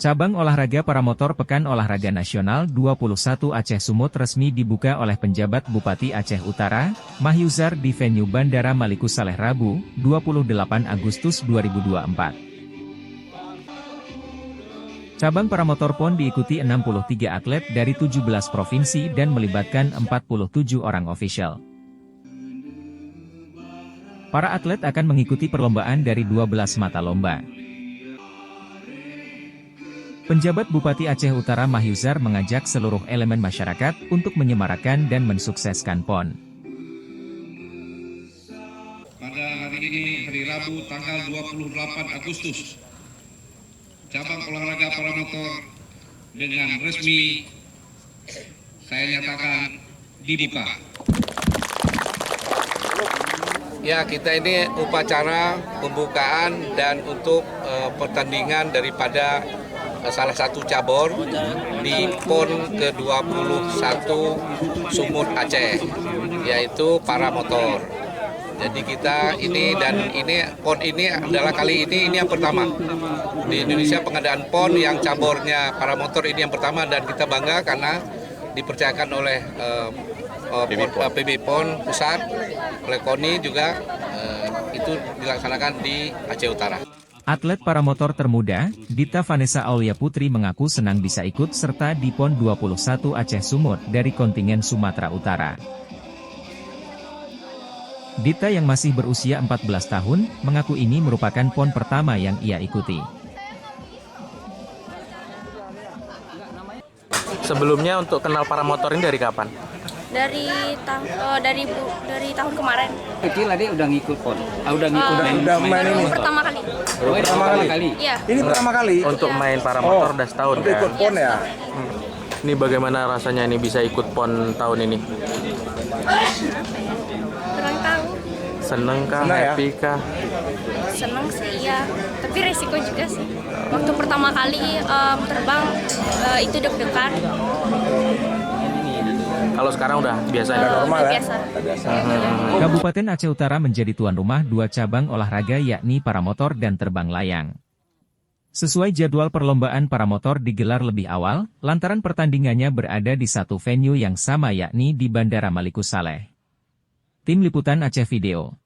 Cabang olahraga paramotor Pekan Olahraga Nasional 21 Aceh Sumut resmi dibuka oleh penjabat Bupati Aceh Utara, Mahyuzar di venue Bandara Maliku Saleh Rabu, 28 Agustus 2024. Cabang paramotor PON diikuti 63 atlet dari 17 provinsi dan melibatkan 47 orang ofisial. Para atlet akan mengikuti perlombaan dari 12 mata lomba. Penjabat Bupati Aceh Utara Mahyuzar mengajak seluruh elemen masyarakat untuk menyemarakan dan mensukseskan PON. Pada hari ini, hari Rabu, tanggal 28 Agustus, cabang olahraga paramotor dengan resmi saya nyatakan dibuka. Ya, kita ini upacara pembukaan dan untuk pertandingan daripada salah satu cabur di PON ke-21 Sumut Aceh, yaitu paramotor. Jadi kita ini PON ini adalah kali ini yang pertama di Indonesia pengadaan PON yang caburnya paramotor ini yang pertama, dan kita bangga karena dipercayakan oleh PB PON pusat, oleh KONI juga itu dilaksanakan di Aceh Utara. Atlet paramotor termuda, Dita Vanessa Aulia Putri mengaku senang bisa ikut serta di PON 21 Aceh Sumut dari kontingen Sumatera Utara. Dita yang masih berusia 14 tahun, mengaku ini merupakan PON pertama yang ia ikuti. Sebelumnya untuk kenal paramotor ini dari kapan? Dari tahun kemarin. Kecil adik udah ngikut PON. Udah main ini. Pertama kali. Pertama kali. Iya. Ini pertama kali untuk main paramotor udah setahun untuk ikut PON ya. Ini bagaimana rasanya ini bisa ikut PON tahun ini? Kurang tahu. Seneng kah? Senang ya? Happy kah? Seneng sih ya. Tapi resiko juga sih. Waktu pertama kali terbang itu deg-degan. Kalau sekarang udah biasa ya? Normal ya? Biasa. Kabupaten Aceh Utara menjadi tuan rumah dua cabang olahraga yakni paramotor dan terbang layang. Sesuai jadwal perlombaan paramotor digelar lebih awal, lantaran pertandingannya berada di satu venue yang sama yakni di Bandara Maliku Saleh. Tim Liputan Aceh Video.